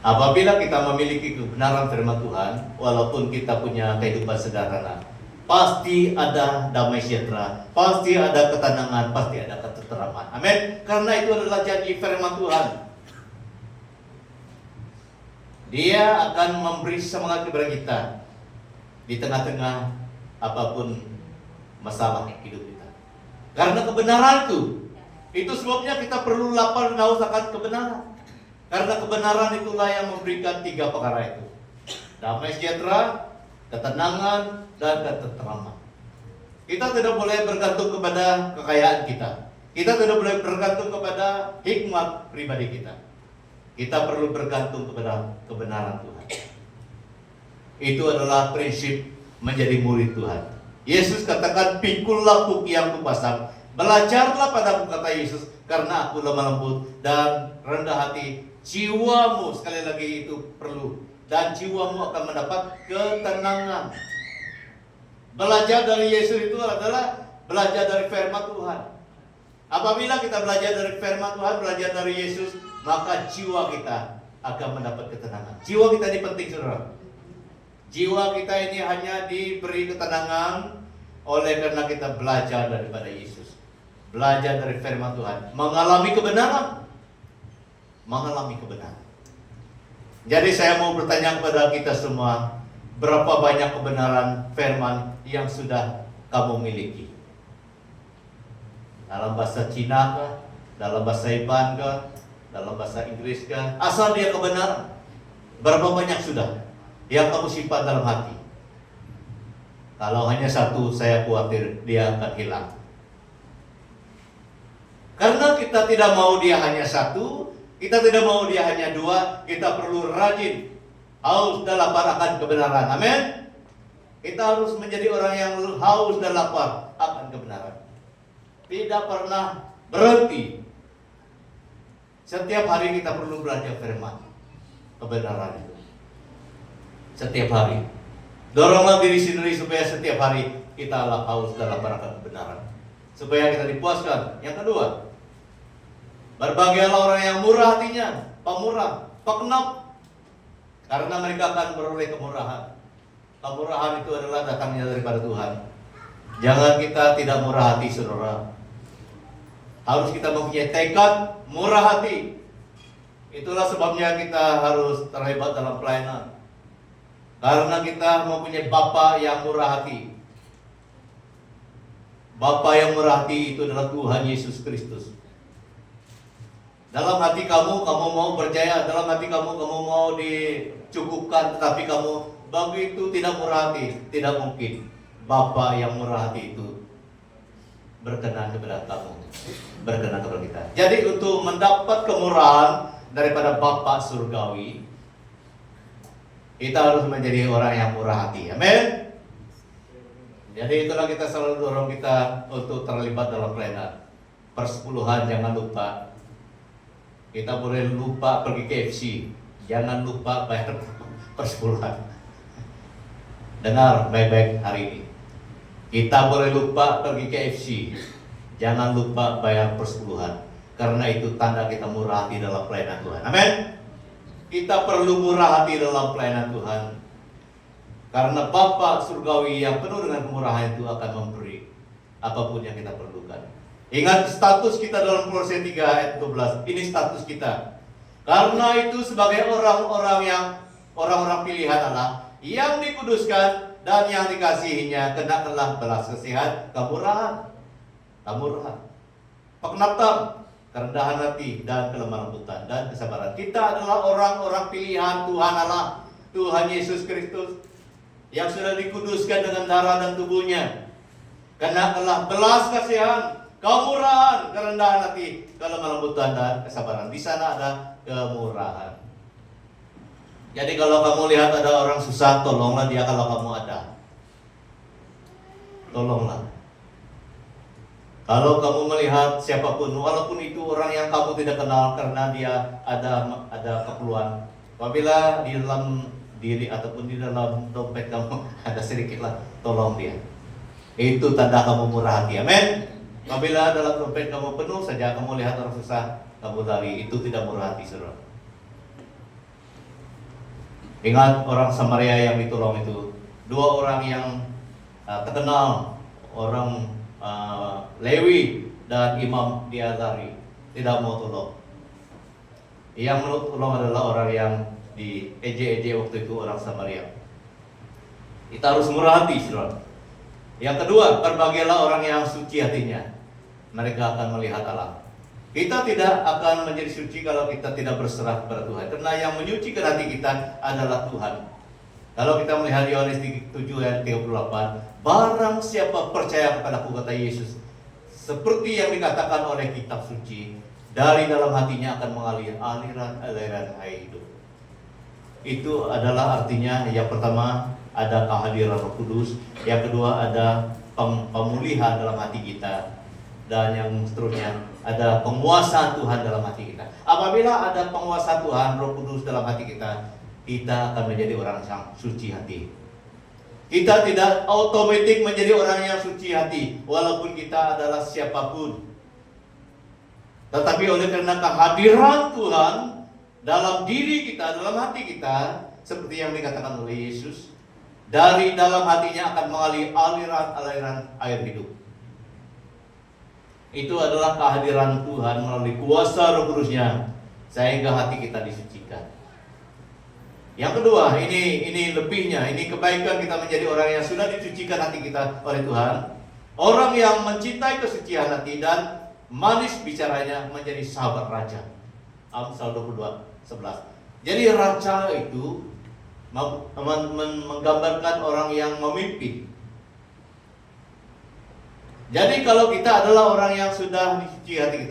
Apabila kita memiliki kebenaran firman Tuhan, walaupun kita punya kehidupan sederhana, pasti ada damai sejahtera, pasti ada ketenangan, pasti ada ketenteraman. Amin. Karena itu adalah janji firman Tuhan. Dia akan memberi semangat kepada kita di tengah-tengah apapun masalah hidup kita. Karena kebenaran itu sebabnya kita perlu lapar dan haus akan kebenaran. Karena kebenaran itulah yang memberikan 3 perkara itu: damai sejahtera, ketenangan, dan ketenteraman. Kita tidak boleh bergantung kepada kekayaan kita. Kita tidak boleh bergantung kepada hikmat pribadi kita. Kita perlu bergantung kepada kebenaran Tuhan. Itu adalah prinsip menjadi murid Tuhan. Yesus katakan, "Pikullah bukti yang kupasang, belajarlah padaku," kata Yesus, "karena aku lemah lembut dan rendah hati. Jiwamu," sekali lagi itu perlu, "dan jiwamu akan mendapat ketenangan." Belajar dari Yesus itu adalah belajar dari firman Tuhan. Apabila kita belajar dari firman Tuhan, belajar dari Yesus, maka jiwa kita akan mendapat ketenangan. Jiwa kita ini penting, saudara. Jiwa kita ini hanya diberi ketenangan oleh karena kita belajar daripada Yesus, belajar dari firman Tuhan, mengalami kebenaran. Jadi saya mau bertanya kepada kita semua, berapa banyak kebenaran firman yang sudah kamu miliki? Dalam bahasa Cina kah? Dalam bahasa Iban kah? Dalam bahasa Inggris kah? Asal dia kebenaran. Berapa banyak sudah yang kamu simpan dalam hati? Kalau hanya 1, saya khawatir dia akan hilang. Karena kita tidak mau dia hanya 1, kita tidak mau dia hanya 2, kita perlu rajin, haus dan lapar akan kebenaran. Amin. Kita harus menjadi orang yang haus dan lapar akan kebenaran. Tidak pernah berhenti. Setiap hari kita perlu belajar firman kebenaran itu. Setiap hari. Doronglah diri sendiri supaya setiap hari kita haus dan lapar akan kebenaran, supaya kita dipuaskan. Yang kedua, berbahagialah orang yang murah hatinya, pemurah, pekenap, karena mereka akan beroleh kemurahan. Kemurahan itu adalah datangnya daripada Tuhan. Jangan kita tidak murah hati, saudara. Harus kita mempunyai tekad murah hati. Itulah sebabnya kita harus terlibat dalam pelayanan. Karena kita mempunyai Bapa yang murah hati. Bapa yang murah hati itu adalah Tuhan Yesus Kristus. Dalam hati kamu mau percaya, dalam hati kamu mau dicukupkan, tetapi kamu begitu tidak murah hati, tidak mungkin Bapa yang murah hati itu berkenan kepada kamu, berkenan kepada kita. Jadi untuk mendapat kemurahan daripada Bapa surgawi, kita harus menjadi orang yang murah hati. Amin. Jadi itulah kita selalu dorong kita untuk terlibat dalam pelayanan. Persepuluhan jangan lupa. Kita boleh lupa pergi KFC, jangan lupa bayar persepuluhan. Dengar baik-baik hari ini. Kita boleh lupa pergi KFC, jangan lupa bayar persepuluhan. Karena itu tanda kita murah hati dalam pelayanan Tuhan. Amin. Kita perlu murah hati dalam pelayanan Tuhan. Karena Bapa surgawi yang penuh dengan kemurahan itu akan memberi apapun yang kita perlukan. Ingat status kita dalam Kolose 3 ayat 12. Ini status kita. Karena itu sebagai orang-orang pilihan Allah yang dikuduskan dan yang dikasihinya, kenakanlah belas kasihan, kemurahan, pekenatan, kerendahan hati, dan kelemah lembutan, dan kesabaran. Kita adalah orang-orang pilihan Tuhan Allah, Tuhan Yesus Kristus, yang sudah dikuduskan dengan darah dan tubuhnya. Kenakanlah belas kasihan, kemurahan, kerendahan hati, kelemah lembutan, dan kesabaran. Di sana ada kemurahan. Jadi kalau kamu lihat ada orang susah, tolonglah dia kalau kamu ada. Tolonglah. Kalau kamu melihat siapapun, walaupun itu orang yang kamu tidak kenal, karena dia ada keperluan. Apabila di dalam diri ataupun di dalam dompet kamu ada sedikit lah, tolong dia. Itu tanda kamu murah hati. Amin. Apabila dalam dompet kamu penuh saja, kamu lihat orang susah, kamu lari, itu tidak murah hati, saudara. Ingat orang Samaria yang ditolong itu, dua orang yang terkenal, orang Lewi dan Imam, dia lari, tidak mau tolong. Yang mau tolong adalah orang yang diejek-ejek waktu itu, orang Samaria. Kita harus murah hati, saudara. Yang kedua, berbagailah orang yang suci hatinya, mereka akan melihat Allah. Kita tidak akan menjadi suci kalau kita tidak berserah kepada Tuhan, karena yang menyucikan hati kita adalah Tuhan. Kalau kita melihat Yohanes 7 ayat 38, barang siapa percaya kepadaku, kata Yesus, seperti yang dikatakan oleh kitab suci, dari dalam hatinya akan mengalir aliran air hidup. Itu adalah artinya, yang pertama ada kehadiran Roh Kudus, yang kedua ada pemulihan dalam hati kita, dan yang seterusnya ada penguasaan Tuhan dalam hati kita. Apabila ada penguasaan Tuhan, Roh Kudus dalam hati kita, kita akan menjadi orang yang suci hati. Kita tidak otomatis menjadi orang yang suci hati, walaupun kita adalah siapapun. Tetapi oleh karena kehadiran Tuhan dalam diri kita, dalam hati kita, seperti yang dikatakan oleh Yesus, dari dalam hatinya akan mengalir aliran air hidup. Itu adalah kehadiran Tuhan melalui kuasa Roh Kudus-Nya, sehingga hati kita disucikan. Yang kedua, ini lebihnya, ini kebaikan kita menjadi orang yang sudah disucikan hati kita oleh Tuhan. Orang yang mencintai kesucian hati dan manis bicaranya menjadi sahabat raja. Amsal 22:11. Jadi raja itu menggambarkan orang yang memimpin. Jadi kalau kita adalah orang yang sudah disuci hati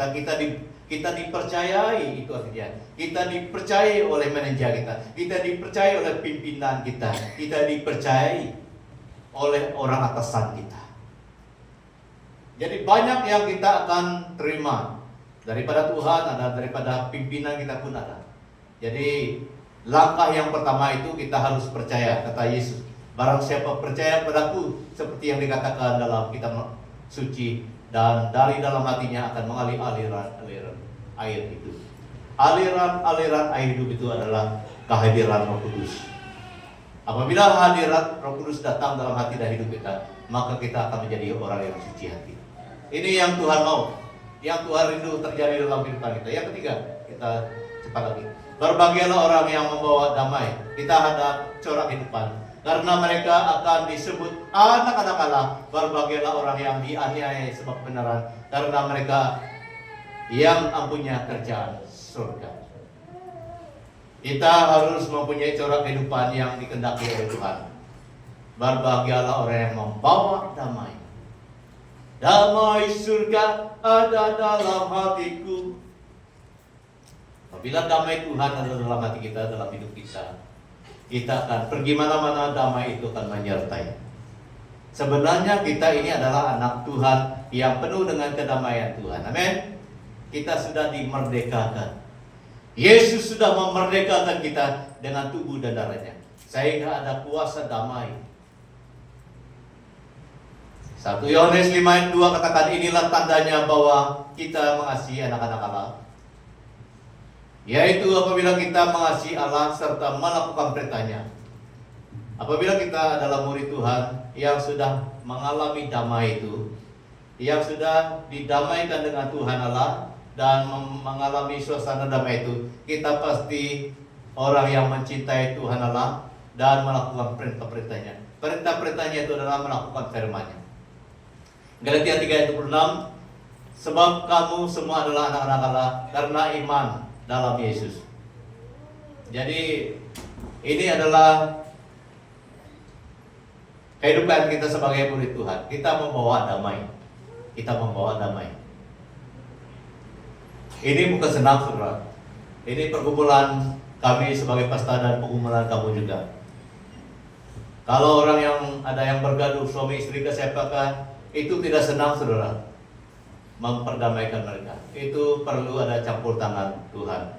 kita dipercayai, itu artinya kita dipercayai oleh manajer kita dipercayai oleh pimpinan kita dipercayai oleh orang atasan kita. Jadi banyak yang kita akan terima daripada Tuhan, ada daripada pimpinan kita pun ada. Jadi langkah yang pertama itu kita harus percaya, kata Yesus. Barang siapa percaya padaku, seperti yang dikatakan dalam kitab suci, dan dari dalam hatinya akan mengalir aliran air hidup. Aliran air hidup itu adalah kehadiran Roh Kudus. Apabila hadirat Roh Kudus datang dalam hati dan hidup kita, maka kita akan menjadi orang yang suci hati. Ini yang Tuhan mau, yang Tuhan rindu terjadi dalam kehidupan kita. Yang ketiga, kita cepat lagi. Berbahagialah orang yang membawa damai. Kita hadap corak kehidupan, karena mereka akan disebut anak-anak Allah. Berbahagialah orang yang dianiaya sebab kebenaran, karena mereka yang mempunyai kerjaan surga. Kita harus mempunyai corak kehidupan yang dikehendaki oleh Tuhan. Berbahagialah orang yang membawa damai. Damai surga ada dalam hatiku. Apabila damai Tuhan ada dalam hati kita, dalam hidup kita akan pergi mana-mana, damai itu akan menyertai. Sebenarnya kita ini adalah anak Tuhan yang penuh dengan kedamaian Tuhan. Amin. Kita sudah dimerdekakan. Yesus sudah memerdekakan kita dengan tubuh dan darahnya, sehingga ada kuasa damai. 1 Yohanes 5 ayat 2 katakan, inilah tandanya bahwa kita mengasihi anak-anak Allah, yaitu apabila kita mengasihi Allah serta melakukan perintahnya. Apabila kita adalah murid Tuhan yang sudah mengalami damai itu, yang sudah didamaikan dengan Tuhan Allah dan mengalami suasana damai itu, kita pasti orang yang mencintai Tuhan Allah dan melakukan perintah-perintahnya. Perintah-perintahnya itu adalah melakukan firman-Nya. Galatia 3 ayat 26, sebab kamu semua adalah anak-anak Allah karena iman dalam Yesus. Jadi ini adalah kehidupan kita sebagai murid Tuhan. Kita membawa damai. Kita membawa damai. Ini bukan senang, saudara. Ini pergumulan kami sebagai pastor dan pergumulan kamu juga. Kalau orang yang ada yang bergaduh suami istri ke siapakah, itu tidak senang, saudara, memperdamaikan mereka. Itu perlu ada campur tangan Tuhan.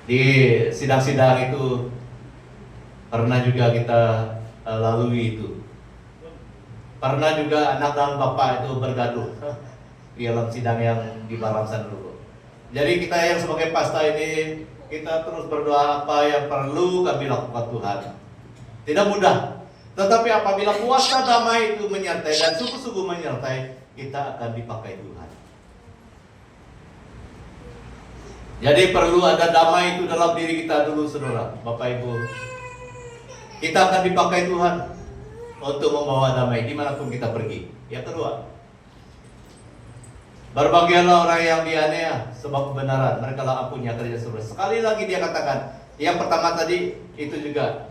Di sidang-sidang itu pernah juga kita lalui itu. Pernah juga anak dan bapak itu bergaduh di dalam sidang yang di Baramsan dulu. Jadi kita yang sebagai pastor ini, kita terus berdoa apa yang perlu kami lakukan Tuhan. Tidak mudah, tetapi apabila kuasa damai itu menyertai dan sungguh-sungguh menyertai, kita akan dipakai Tuhan. Jadi perlu ada damai itu dalam diri kita dulu, saudara, Bapak Ibu. Kita akan dipakai Tuhan untuk membawa damai dimanapun kita pergi. Yang kedua, berbahagialah orang yang dianiaya sebab kebenaran, mereka lah ampunnya kerja saudara. Sekali lagi dia katakan, yang pertama tadi itu juga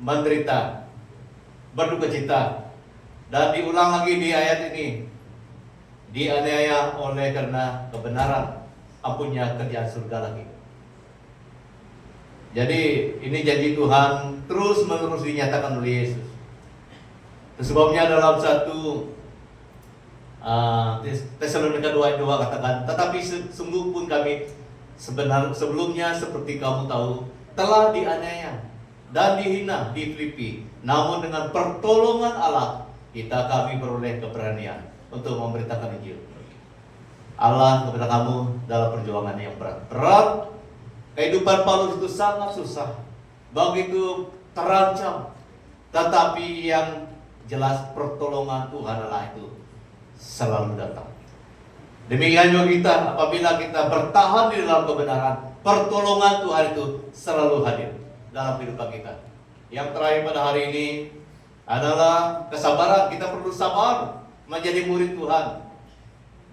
menderita, berduka cita, dan diulang lagi di ayat ini, dianiaya oleh karena kebenaran, ampunnya kerjaan surga lagi. Jadi ini janji Tuhan terus menerus dinyatakan oleh Yesus. Sebabnya dalam satu Tesalonika 2:2 katakan, tetapi sungguh pun kami sebelumnya seperti kamu tahu telah dianiaya dan dihina di Filipi, namun dengan pertolongan Allah kami beroleh keberanian untuk memberitakan Injil. Allah kepada kamu dalam perjuangan yang berat. Kehidupan Paulus itu sangat susah, begitu terancam, tetapi yang jelas pertolongan Tuhan Allah itu selalu datang. Demikian juga kita, apabila kita bertahan di dalam kebenaran, pertolongan Tuhan itu selalu hadir dalam kehidupan kita. Yang terakhir pada hari ini adalah kesabaran. Kita perlu sabar menjadi murid Tuhan.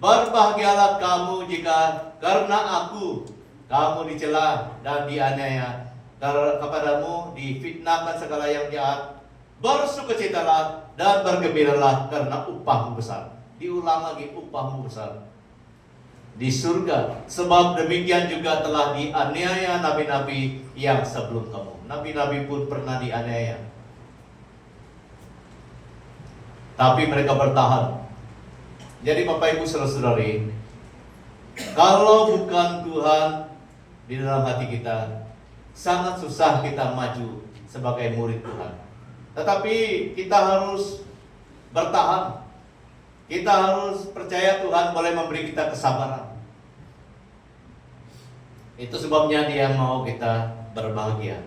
Berbahagialah kamu jika karena aku kamu dicela dan dianiaya, kepadamu difitnahkan segala yang jahat. Bersukacitalah dan bergembiralah karena upahmu besar. Diulang lagi, upahmu besar di surga. Sebab demikian juga telah dianiaya nabi-nabi yang sebelum kamu. Nabi-nabi pun pernah dianiaya, tapi mereka bertahan. Jadi Bapak Ibu saudara-saudari, kalau bukan Tuhan di dalam hati kita, sangat susah kita maju sebagai murid Tuhan. Tetapi kita harus bertahan. Kita harus percaya Tuhan boleh memberi kita kesabaran. Itu sebabnya Dia mau kita berbahagia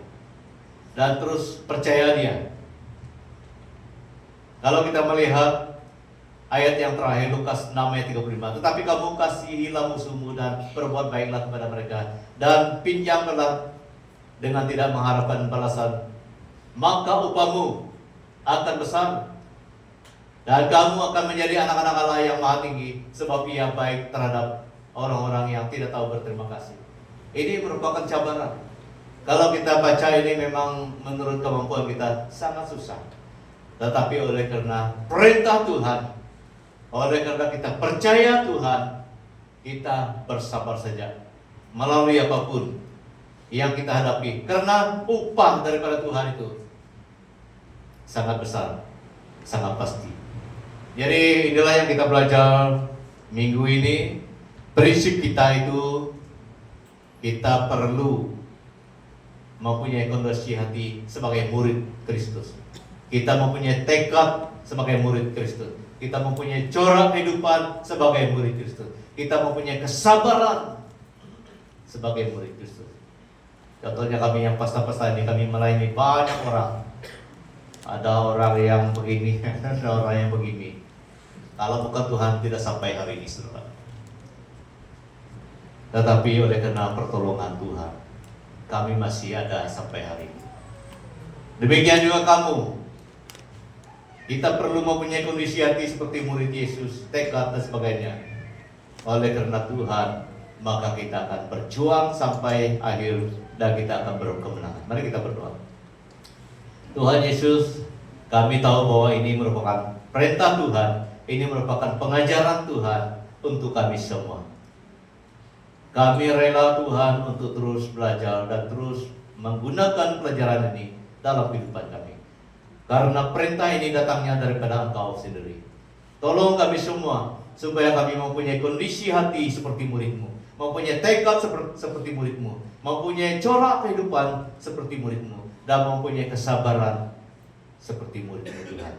dan terus percaya Dia. Kalau kita melihat ayat yang terakhir Lukas 6 ayat 35, tetapi kamu kasihilah musuhmu dan berbuat baiklah kepada mereka dan pinjamlah dengan tidak mengharapkan balasan, maka upahmu akan besar dan kamu akan menjadi anak-anak Allah yang maha tinggi, sebab Ia baik terhadap orang-orang yang tidak tahu berterima kasih. Ini merupakan cabaran. Kalau kita baca ini memang menurut kemampuan kita sangat susah, tetapi oleh karena perintah Tuhan, oleh karena kita percaya Tuhan, kita bersabar saja melalui apapun yang kita hadapi, karena upah daripada Tuhan itu sangat besar, sangat pasti. Jadi inilah yang kita belajar minggu ini. Prinsip kita itu, kita perlu mempunyai kondisi hati sebagai murid Kristus. Kita mempunyai tekad sebagai murid Kristus. Kita mempunyai corak kehidupan sebagai murid Kristus. Kita mempunyai kesabaran sebagai murid Kristus. Contohnya kami yang pastor-pastor ini, kami melayani banyak orang. Ada orang yang begini, ada orang yang begini. Kalau bukan Tuhan tidak sampai hari ini, saudara. Tetapi oleh karena pertolongan Tuhan, kami masih ada sampai hari ini. Demikian juga kamu. Kita perlu mempunyai kondisi hati seperti murid Yesus, tekad dan sebagainya. Oleh karena Tuhan, maka kita akan berjuang sampai akhir dan kita akan berkemenangan. Mari kita berdoa. Tuhan Yesus, kami tahu bahwa ini merupakan perintah Tuhan, ini merupakan pengajaran Tuhan untuk kami semua. Kami rela Tuhan untuk terus belajar dan terus menggunakan pelajaran ini dalam kehidupan kami. Karena perintah ini datangnya daripada Engkau sendiri. Tolong kami semua supaya kami mempunyai kondisi hati seperti murid-Mu, mempunyai tekad seperti murid-Mu, mempunyai corak kehidupan seperti murid-Mu, dan mempunyai kesabaran seperti murid-Mu Tuhan.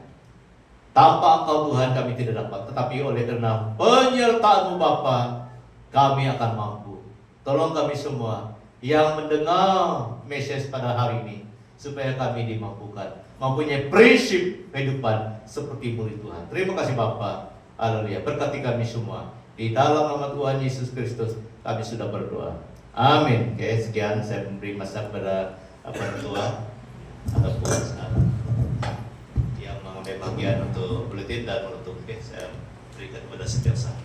Tanpa Engkau Tuhan kami tidak dapat, tetapi oleh karena penyertaan-Mu Bapa, kami akan mampu. Tolong kami semua yang mendengar message pada hari ini, supaya kami dimampukan, mempunyai prinsip kehidupan seperti murid Tuhan. Terima kasih Bapa. Haleluya. Berkati kami semua. Di dalam nama Tuhan Yesus Kristus kami sudah berdoa. Amin. Oke, sekian saya memberi masa kepada Tua ataupun yang mengambil bagian untuk buletin dan menutup. Oke, saya berikan kepada setiap saat.